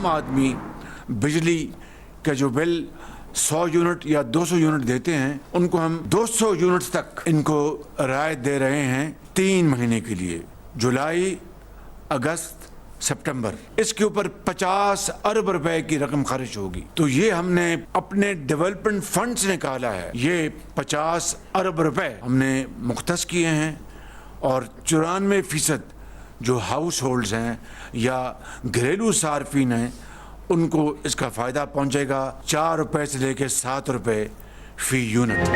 आम आदमी बिजली का जो बिल 100 यूनिट या 200 यूनिट देते हैं, उनको हम 200 यूनिट तक इनको राहत दे रहे हैं 3 महीने के लिए, जुलाई, अगस्त, सितंबर। इसके ऊपर 50 अरब रुपए की रकम खर्च होगी। तो ये हमने अपने डेवलपमेंट फंड से निकाला है। ये 50 अरब रुपए हमने मुख्तस किए हैं और 94% जो हाउस होल्ड्स हैं या घरेलू सार्फिन हैं उनको इसका फ़ायदा पहुंचेगा। 4 रुपए से लेकर 7 रुपए फी यूनिट।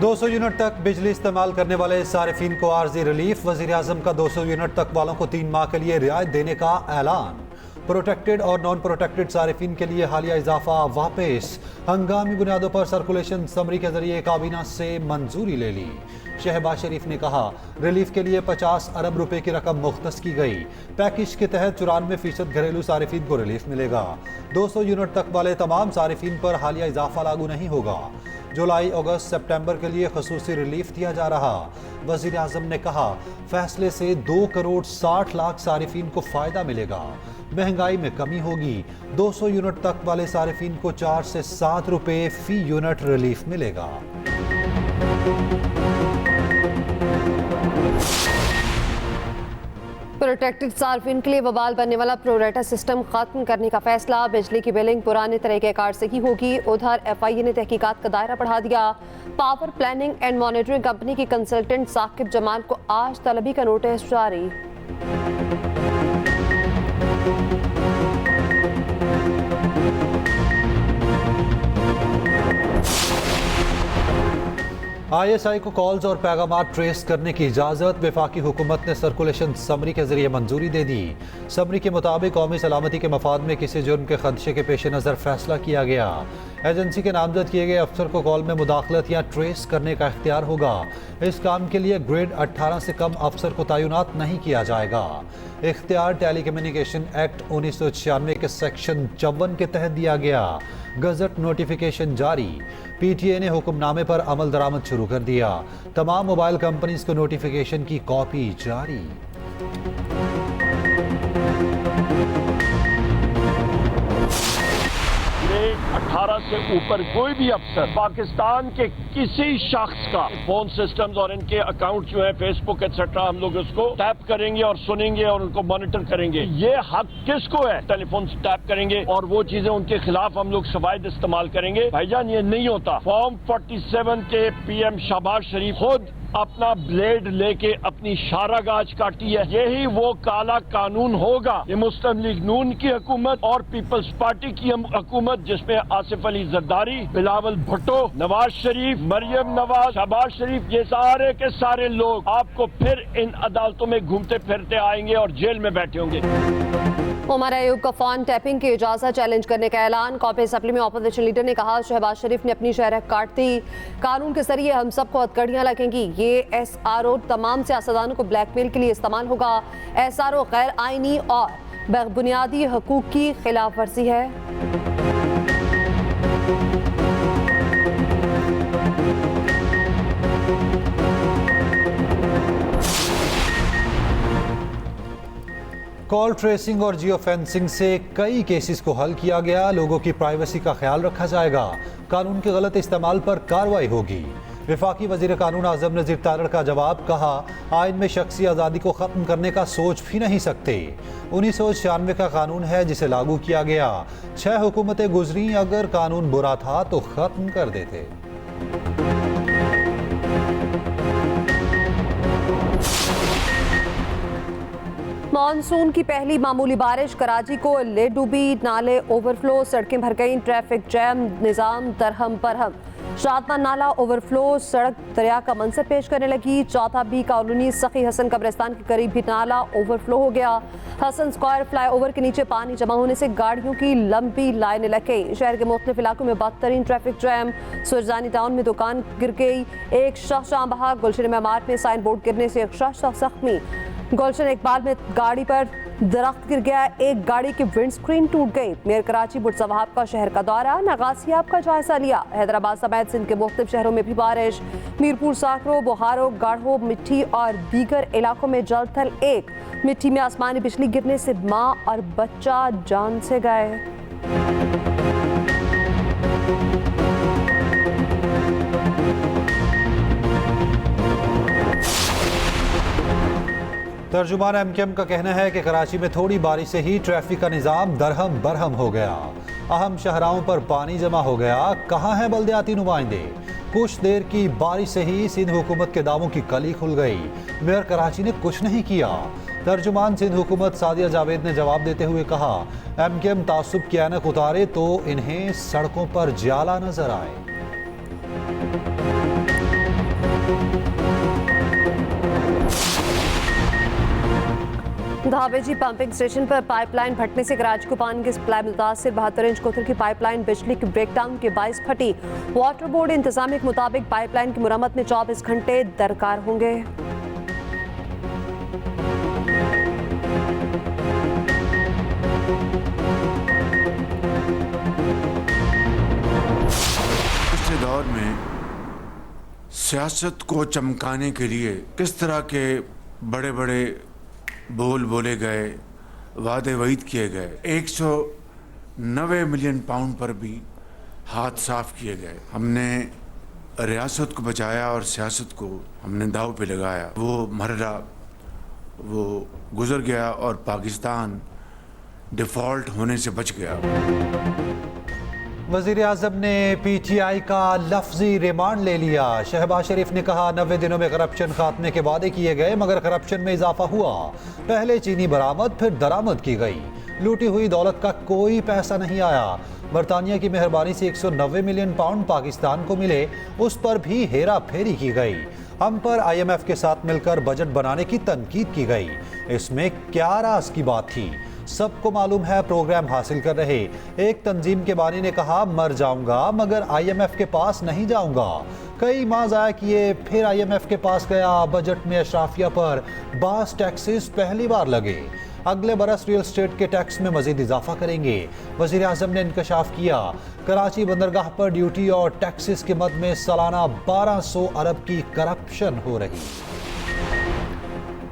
200 यूनिट तक बिजली इस्तेमाल करने वाले सारिफिन को आर्जी रिलीफ। वज़ीर-ए-आज़म का 200 यूनिट तक वालों को 3 माह के लिए रियायत देने का ऐलान। प्रोटेक्टेड और नॉन प्रोटेक्टेड सारिफिन के लिए हालिया इजाफा वापस। हंगामी बुनियादों पर सर्कुलेशन समरी के जरिए काबीना से मंजूरी ले ली। शहबाज शरीफ ने कहा रिलीफ के लिए 50 अरब रुपए की रकम मुख्तस की गई। पैकेज के तहत 94% घरेलू सारिफिन को रिलीफ मिलेगा। 200 यूनिट तक वाले तमाम सारिफिन पर हालिया इजाफा लागू नहीं होगा। जुलाई, अगस्त, सितंबर के लिए खसूसी रिलीफ दिया जा रहा। वज़ीर आज़म ने कहा फैसले से 2 करोड़ 60 लाख सारिफिन को फ़ायदा मिलेगा। महंगाई में कमी होगी। 200 यूनिट तक वाले सारिफिन को 4 से 7 रुपए फी यूनिट रिलीफ मिलेगा। प्रोटेक्टेड सार्फिन के लिए बवाल बनने वाला प्रोरेटा सिस्टम खत्म करने का फैसला। बिजली की बिलिंग पुराने तरीक़ेकार से ही होगी। उधर FIA ने तहकीकात का दायरा बढ़ा दिया। Power planning and monitoring company के कंसल्टेंट साकिब जमाल को आज तलबी का नोटिस जारी। ISI को कॉल्स और पैगामात ट्रेस करने की इजाज़त। वफाकी हुकूमत ने सर्कुलेशन समरी के जरिए मंजूरी दे दी। समरी के मुताबिक कौमी सलामती के मफाद में किसी जुर्म के खदशे के पेश नज़र फैसला किया गया। एजेंसी के नामजद किए गए अफसर को कॉल में मुदाखलत या ट्रेस करने का इख्तियार होगा। इस काम के लिए ग्रेड 18 से कम अफसर को तैनात नहीं किया जाएगा। इख्तियार टेलीकम्युनिकेशन एक्ट 1996 के सेक्शन 54 के तहत दिया गया। गजट नोटिफिकेशन जारी। PTA ने हुक्मनामे पर अमल दरामद शुरू कर दिया। तमाम मोबाइल कंपनीज को नोटिफिकेशन की कॉपी जारी। 18 से ऊपर कोई भी अफसर पाकिस्तान के किसी शख्स का फोन सिस्टम्स और इनके अकाउंट जो है फेसबुक एक्सेट्रा हम लोग उसको टैप करेंगे और सुनेंगे और उनको मॉनिटर करेंगे। ये हक किसको है? टेलीफोन से टैप करेंगे और वो चीजें उनके खिलाफ हम लोग शवाहिद इस्तेमाल करेंगे। भाईजान ये नहीं होता। फॉर्म 47 के PM शहबाज शरीफ खुद अपना ब्लेड लेके अपनी शारागाज काटी है। यही वो काला कानून होगा। ये मुस्लिम लीग नून की हुकूमत और पीपल्स पार्टी की हुकूमत जिसमें आसिफ अली जरदारी, बिलावल भुट्टो, नवाज शरीफ, मरियम नवाज, शहबाज शरीफ, ये सारे के सारे लोग आपको फिर इन अदालतों में घूमते फिरते आएंगे और जेल में बैठे होंगे। उमर अयूब का फोन टैपिंग की इजाजत चैलेंज करने का ऐलान। कॉपी असम्बली में अपोजिशन लीडर ने कहा शहबाज शरीफ ने अपनी शरह काट दी। कानून के जरिए हम सबको हथकड़ियां लगेंगी। ये SRO तमाम सियासतदानों को ब्लैकमेल के लिए इस्तेमाल होगा। SRO गैर आईनी और बुनियादी हकूक की खिलाफ वर्जी है। कॉल ट्रेसिंग और जियो फेंसिंग से कई केसेस को हल किया गया। लोगों की प्राइवेसी का ख्याल रखा जाएगा। कानून के गलत इस्तेमाल पर कार्रवाई होगी। वफाकी वजीर कानून आज़म नज़ीर तारड़ का जवाब। कहा आइन में शख्सी आज़ादी को ख़त्म करने का सोच भी नहीं सकते। 1996 का कानून है जिसे लागू किया गया। 6 हुकूमतें गुजरी। अगर कानून बुरा था तो ख़त्म कर देते। मानसून की पहली मामूली बारिश कराची को ले डूबी। नाले ओवरफ्लो, सड़कें भर गईं। ट्रैफिक जैम, निज़ाम दरहम बरहम। शादमान नाला ओवरफ्लो, सड़क दरिया का मंजर पेश करने लगी। चौथा B कॉलोनी सखी हसन कब्रिस्तान के करीब भी नाला ओवरफ्लो हो गया। हसन स्क्वायर फ्लाईओवर के नीचे पानी जमा होने से गाड़ियों की लंबी लाइनें लग गई। शहर के मुख्तलिफ इलाकों में बदतरीन ट्रैफिक जैम। सुरजानी टाउन में दुकान गिर गई। एक शख्स जान बहक। गुलशन मेमार में साइन बोर्ड गिरने से एक शख्स जख्मी। गुलशन इकबाल में गाड़ी पर दरख्त गिर गया, एक गाड़ी की विंडस्क्रीन टूट गई। मेयर कराची बुरसा वहाब का शहर का दौरा, नागासियाब का जायजा लिया। हैदराबाद समेत सिंध के मुख्तलिफ शहरों में भी बारिश। मीरपुर, साकरो, बोहारो, गाढ़ो, मिट्टी और दीगर इलाकों में जल थल एक। मिट्टी में आसमानी बिजली गिरने से मां और बच्चा जान से गए। तर्जुमान एमकेएम का कहना है कि कराची में थोड़ी बारिश से ही ट्रैफिक का निज़ाम दरहम बरहम हो गया। अहम शहराओं पर पानी जमा हो गया। कहाँ हैं बल्दियाती नुमाइंदे? कुछ देर की बारिश से ही सिंध हुकूमत के दावों की कली खुल गई। मेयर कराची ने कुछ नहीं किया। तर्जुमान सिंध हुकूमत सादिया जावेद ने जवाब देते हुए कहा, एमकेएम तासुब की ऐनक उतारे तो इन्हें सड़कों पर ज्याला नजर आए। धावेजी पंपिंग स्टेशन पर पाइपलाइन फटने से कराची को पानी की सप्लाई मुतासिर। 72 इंच कोथल की पाइपलाइन बिजली के ब्रेकडाउन के बाइस फटी। वाटर बोर्ड इंतजामिया के मुताबिक पाइपलाइन की मुरम्मत में 24 घंटे दरकार होंगे। पिछले दौर में सियासत को चमकाने के लिए किस तरह के बड़े बड़े बोल बोले गए, वादे वईद किए गए। 190 मिलियन पाउंड पर भी हाथ साफ किए गए। हमने रियासत को बचाया और सियासत को हमने दाव पे लगाया। वो मरहला वो गुजर गया और पाकिस्तान डिफ़ॉल्ट होने से बच गया। वज़ीर आज़म ने PTI का लफ्जी रिमांड ले लिया। शहबाज शरीफ ने कहा 90 दिनों में करप्शन खात्मे के वादे किए गए मगर करप्शन में इजाफा हुआ। पहले चीनी बरामद फिर दरामद की गई। लूटी हुई दौलत का कोई पैसा नहीं आया। बरतानिया की मेहरबानी से 190 मिलियन पाउंड पाकिस्तान को मिले, उस पर भी हेरा फेरी की गई। हम पर IMF के साथ मिलकर बजट बनाने की तनकीद की गई। इसमें क्या राज की बात थी? सबको मालूम है प्रोग्राम हासिल कर रहे। एक तंजीम के बानी ने कहा मर जाऊंगा मगर IMF के पास नहीं जाऊंगा। कई माह ज़ाया किए, फिर IMF के पास गया। बजट में अशराफिया पर बास टैक्सेस पहली बार लगे। अगले बरस रियल एस्टेट के टैक्स में मजीद इजाफा करेंगे। वज़ीर आज़म ने इंकशाफ किया कराची बंदरगाह पर ड्यूटी और टैक्सेस के मद में सालाना 1200 अरब की करप्शन हो रही।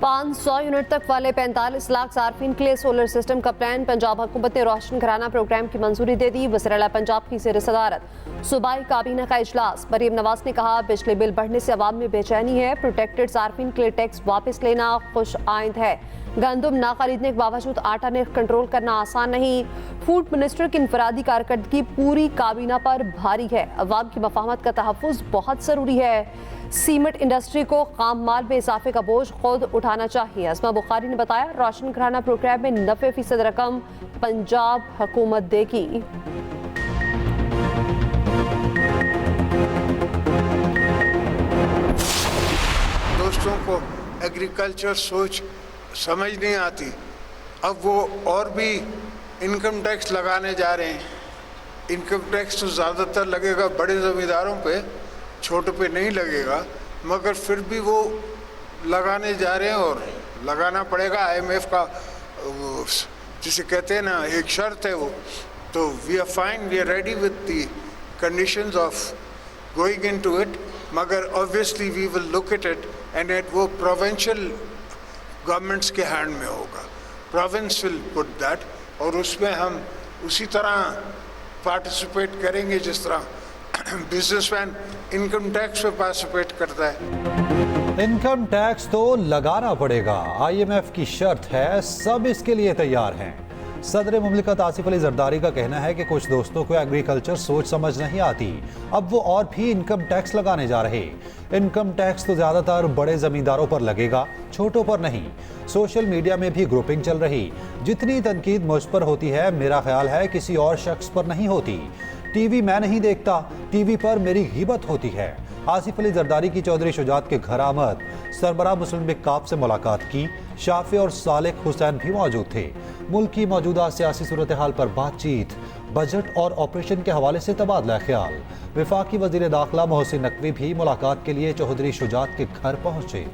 500 यूनिट तक वाले 45 लाख सार्फिन के लिए सोलर सिस्टम का प्लान। पंजाब हुकूमत ने रोशन घराना प्रोग्राम की मंजूरी दे दी। वज़ीर आला पंजाब की ज़ेर सदारत सूबाई काबीना का इजलास। मरीम नवाज ने कहा बिजली बिल बढ़ने से अवाम में बेचैनी है। प्रोटेक्टेड सार्फिन के लिए टैक्स वापस लेना खुश आइंद है। गंदम ना खरीदने के बावजूद आटा निर्ख कंट्रोल करना आसान नहीं। फूड मिनिस्टर की इनफरादी कारकर्दगी पूरी काबीना पर भारी है। अवाम की मफाहमत का तहफ़्फ़ुज़ बहुत ज़रूरी है। सीमेंट इंडस्ट्री को खाम माल में इजाफे का बोझ खुद उठाना चाहिए। अस्मा बुखारी ने बताया रोशन घराना प्रोग्राम में 90% रकम पंजाब हुकूमत देगी। दोस्तों को एग्रीकल्चर सोच समझ नहीं आती। अब वो और भी इनकम टैक्स लगाने जा रहे हैं। इनकम टैक्स तो ज़्यादातर लगेगा बड़े ज़मींदारों पे, छोटे पे नहीं लगेगा, मगर फिर भी वो लगाने जा रहे हैं और लगाना पड़ेगा। IMF का जिसे कहते हैं ना एक शर्त है वो। तो we are fine, we are ready with the conditions of going into it, मगर obviously we will look at it and it वो प्रोविंशियल गवर्नमेंट्स के हैंड में होगा। प्रोविंस विल पुट दैट और उसमें हम उसी तरह पार्टिसिपेट करेंगे जिस तरह बिजनेसमैन इनकम टैक्स में पार्टिसिपेट करता है। इनकम टैक्स तो लगाना पड़ेगा। IMF की शर्त है, सब इसके लिए तैयार हैं। सदर मुमलिकत आसिफ अली जरदारी का कहना है कि कुछ दोस्तों को एग्रीकल्चर सोच समझ नहीं आती, अब वो और भी इनकम टैक्स लगाने जा रहे। इनकम टैक्स तो ज़्यादातर बड़े ज़मींदारों पर लगेगा, छोटों पर नहीं। सोशल मीडिया में भी ग्रुपिंग चल रही। जितनी तनकीद मुझ पर होती है मेरा ख्याल है किसी और शख्स पर नहीं होती। टीवी मैं नहीं देखता, टीवी पर मेरी गिबत होती है। आसिफ अली जरदारी की चौधरी शुजात के घर आमद, सरबराह मुस्लिम लीग काब से मुलाकात की। शाफी और सालिक हुसैन भी मौजूद थे। मुल्क की मौजूदा सियासी सूरत हाल पर बातचीत, बजट और ऑपरेशन के हवाले से तबादला ख्याल। वफाकी वजीर दाखिला मोहसिन नकवी भी मुलाकात के लिए चौधरी शुजात के घर पहुंचे।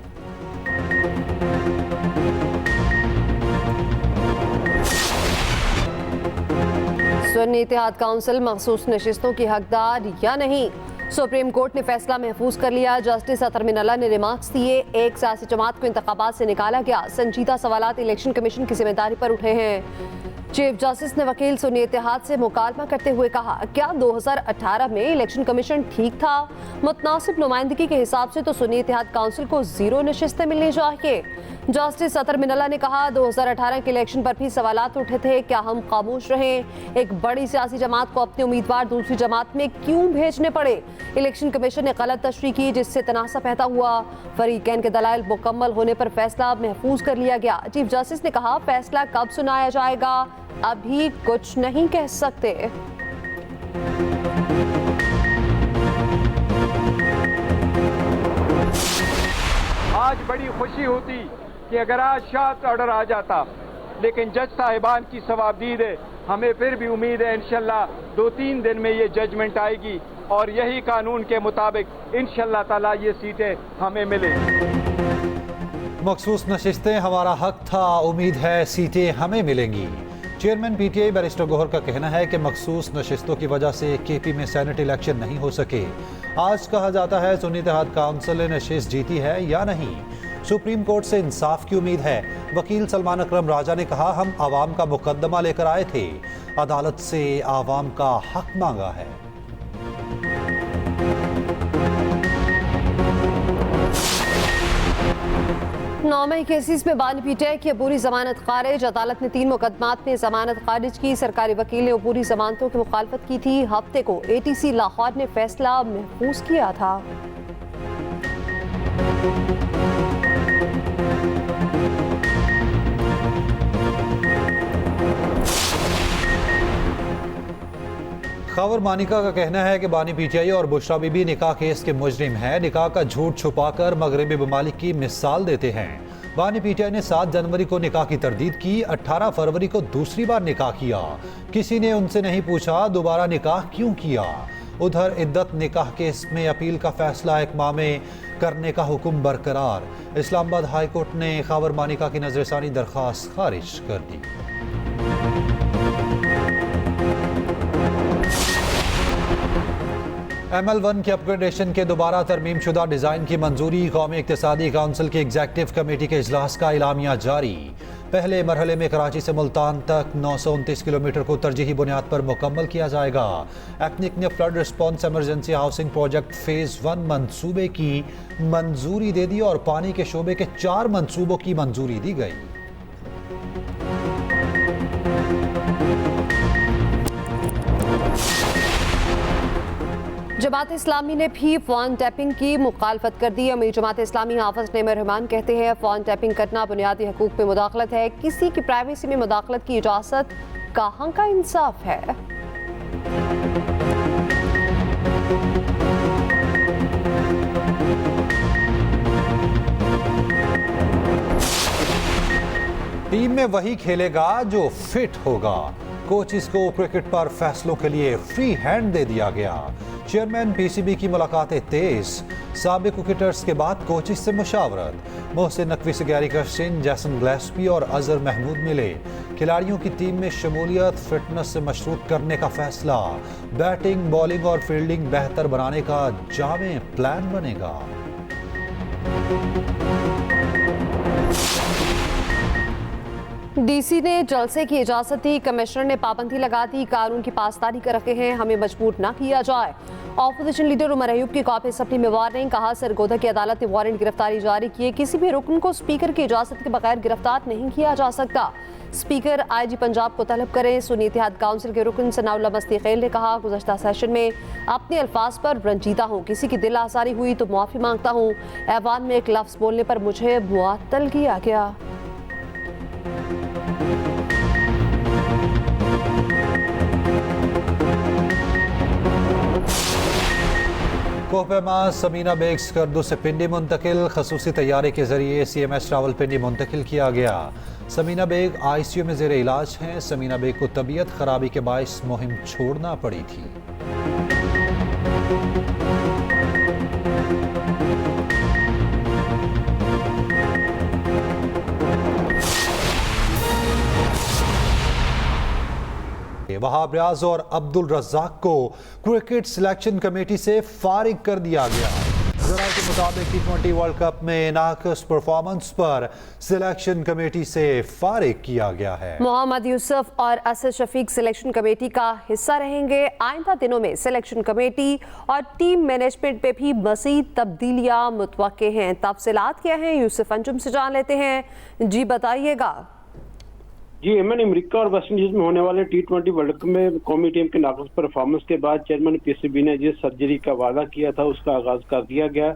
सुन्नी इत्तेहाद काउंसिल मखसूस नशिस्तों की हकदार या नहीं, सुप्रीम कोर्ट ने फैसला महफूज कर लिया। जस्टिस अतर मिनल्ला ने रिमार्क्स दिए। एक सियासी जमात को इंतखाबात से निकाला गया, संजीदा सवालात इलेक्शन कमीशन की जिम्मेदारी पर उठे हैं। चीफ जस्टिस ने वकील सुन्नी इत्तेहाद से मुकालमा करते हुए कहा, क्या 2018 में इलेक्शन कमीशन ठीक था? मुतनासिब नुमाइंदगी के हिसाब से तो सुन्नी इत्तेहाद काउंसिल को 0 नशिस्तें मिलनी चाहिए। जस्टिस अतर मिनल्ला ने कहा, 2018 के इलेक्शन पर भी सवालात उठे थे, क्या हम खामोश रहें? एक बड़ी सियासी जमात को अपने उम्मीदवार दूसरी जमात में क्यों भेजने पड़े? इलेक्शन कमीशन ने गलत तशरीह की, जिससे तनासा पैदा हुआ। फरीकैन के दलाइल मुकम्मल होने पर फैसला महफूज कर लिया गया। चीफ जस्टिस ने कहा, फैसला कब सुनाया जाएगा अभी कुछ नहीं कह सकते। आज बड़ी खुशी होती कि अगर आज शार्ट ऑर्डर आ जाता, लेकिन जज साहिबान की सवाबदीद है, हमें फिर भी उम्मीद है इंशाल्लाह 2-3 दिन में ये जजमेंट आएगी और यही कानून के मुताबिक इंशाल्लाह ताला ये सीटें हमें मिलेंगी। मखसूस नशिस्तें हमारा हक था, उम्मीद है सीटें हमें मिलेंगी। चेयरमैन पीटीआई बैरिस्टर गौहर का कहना है कि मखसूस नशिस्तों की वजह से केपी में सेनेट इलेक्शन नहीं हो सके। आज कहा जाता है सुन्नी इत्तेहाद काउंसिल ने नशिस्त जीती है या नहीं। सुप्रीम कोर्ट से इंसाफ की उम्मीद है। वकील सलमान अकरम राजा ने कहा, हम आवाम का मुकदमा लेकर आए थे, अदालत से आवाम का हक मांगा है। नौमई केसेस में बानी पीटीआई की अबूरी जमानत खारिज। अदालत ने 3 मुकदमात में जमानत खारिज की। सरकारी वकील ने अबूरी जमानतों की मुखालफत की थी। हफ्ते को एटीसी लाहौर ने फैसला महफूज किया था। खबर मानिका का कहना है कि बानी पीटीआई और बुशरा बीबी निकाह केस के मुजरिम हैं। निकाह का झूठ छुपाकर मगरबी ममालिक की मिसाल देते हैं। बानी पीटीआई ने 7 जनवरी को निकाह की तरदीद की, 18 फरवरी को दूसरी बार निकाह किया। किसी ने उनसे नहीं पूछा दोबारा निकाह क्यों किया। उधर इद्दत निकाह केस में अपील का फैसला 1 माह में करने का हुक्म बरकरार। इस्लामाबाद हाई कोर्ट ने खबर मानिका की नजरसानी दरख्वास्त खारिज कर दी। ML1 के अपग्रेडेशन के दोबारा तरमीम शुदा डिज़ाइन की मंजूरी। कौमी इक्तिसादी काउंसिल की एग्जेक्टिव कमेटी के इजलास का इलामिया जारी। पहले मरहले में कराची से मुल्तान तक 929 किलोमीटर को तरजीही बुनियाद पर मुकम्मल किया जाएगा। एपनिक ने flood response emergency housing project phase 1 मंसूबे की मंजूरी दे दी और पानी के शोबे के 4 मंसूबों की मंजूरी दी गई। जमात इस्लामी ने भी फ़ोन टैपिंग की मुखालफत कर दी। अमीर जमात इस्लामी हाफिज नईम रहमान कहते हैं, फ़ोन टैपिंग करना बुनियादी हकूक में मुदाखलत है। किसी की प्राइवेसी में मुदाखलत की इजाज़त कहाँ का इंसाफ है। टीम में वही खेलेगा जो फिट होगा। कोचिस को क्रिकेट पर फैसलों के लिए फ्री हैंड दे दिया गया। चेयरमैन पीसीबी की मुलाकातें तेज। साबिक क्रिकेटर्स के बाद कोचिस से मुशावरत। मोहसिन नकवी से गैरी कर्स्टिन, जैसन ग्लेस्पी और अजहर महमूद मिले। खिलाड़ियों की टीम में शमूलियत फिटनेस से मशरूत करने का फैसला। बैटिंग, बॉलिंग और फील्डिंग बेहतर बनाने का जामे प्लान बनेगा। डीसी ने जलसे की इजाजत दी। कमिश्नर ने पाबंदी लगा दी। कानून की पासदारी कर रखे हैं, हमें मजबूर ना किया जाए। ऑपोजिशन लीडर उमर अयूब की कॉपी असम्बली में वार्निंग। कहा, सरगोदा की अदालत ने वारंट गिरफ्तारी जारी किए। किसी भी रुकन को स्पीकर की इजाजत के बगैर गिरफ्तार नहीं किया जा सकता। स्पीकर आईजी पंजाब को तलब करें। सुन्नी इत्तेहाद काउंसिल के रुकन सनाउल्लाह मस्ती खेल ने कहा, गुज़श्ता सेशन में अपने अल्फाज पर रंजीदा हूँ। किसी की दिल आसारी हुई तो माफ़ी मांगता हूँ। ऐवान में एक लफ्ज़ बोलने पर मुझे मुअत्तल किया गया। कोहपेमा समीना बेग स्कर्दू से पिंडी मुंतकिल। खसूसी तैयारे के जरिए CMS रावलपिंडी मुंतकिल किया गया। समीना बेग ICU में ज़ेर इलाज हैं। समीना बेग को तबीयत खराबी के बायस मुहिम छोड़ना पड़ी थी। वहाब रियाज और अब्दुल रज़ाक को क्रिकेट सिलेक्शन कमेटी से फारिग कर दिया गया। ज़राए के मुताबिक T20 वर्ल्ड कप में नाक़िस परफॉर्मेंस पर सिलेक्शन कमेटी से फारिग किया गया है। मोहम्मद यूसुफ और असद शफीक सिलेक्शन कमेटी का हिस्सा रहेंगे। आइंदा दिनों में सिलेक्शन कमेटी और टीम मैनेजमेंट पे भी मज़ीद तब्दीलियां मुतवक्के हैं। तफसीलात क्या हैं, यूसुफ अंजुम से जान लेते हैं। जी बताइएगा। जी एमन, अमेरिका और वेस्ट इंडीज में होने वाले T20 वर्ल्ड कप में कौमी टीम के नाक़िस परफॉर्मेंस के बाद चेयरमैन पीसीबी ने जिस सर्जरी का वादा किया था उसका आगाज कर दिया गया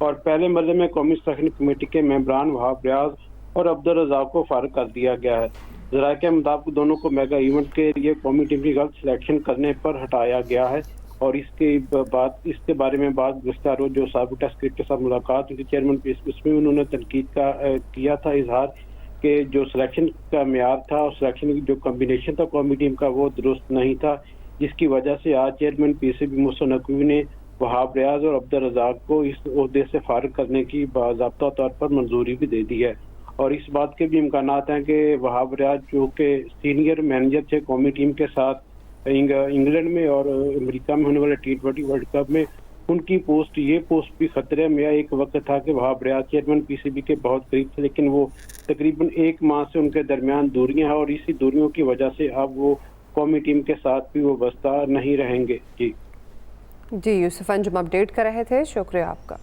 और पहले मरले में कौमी सिलेक्शन कमेटी के मेंबरान वहाब रियाज और अब्दुल रज़ाक को फारिग कर दिया गया है। ज़राए के मुताबिक दोनों को मेगा इवेंट के लिए कौमी टीम की गलत सिलेक्शन करने पर हटाया गया है और इसके बारे में बात गुज़श्ता रोज जो साबिक़ टेस्ट क्रिकेट के साथ मुलाकात हुई चेयरमैन पीसीबी में उन्होंने तनकीद किया था इजहार कि जो सिलेक्शन का मेयार था और सिलेक्शन की जो कम्बिनेशन था कौमी टीम का वो दुरुस्त नहीं था, जिसकी वजह से आज चेयरमैन पीसीबी मोहसिन नकवी ने वहाब रियाज और अब्दुल रज़ाक को इस ओहदे से फारिग करने की बाज़ाब्ता तौर पर मंजूरी भी दे दी है। और इस बात के भी इम्कानात हैं कि वहाब रियाज जो कि सीनियर मैनेजर थे कौमी टीम के साथ इंग्लैंड में और अमेरिका में होने वाले T20 वर्ल्ड कप में, उनकी ये पोस्ट भी खतरे में। एक वक्त था कि वहाब रियाज चेयरमैन पीसीबी के बहुत करीब थे, लेकिन वो तकरीबन 1 माह से उनके दरमियान दूरियां हैं और इसी दूरियों की वजह से अब वो कौमी टीम के साथ भी वो वाबस्ता नहीं रहेंगे। जी यूसुफ अंजुम अपडेट कर रहे थे, शुक्रिया आपका।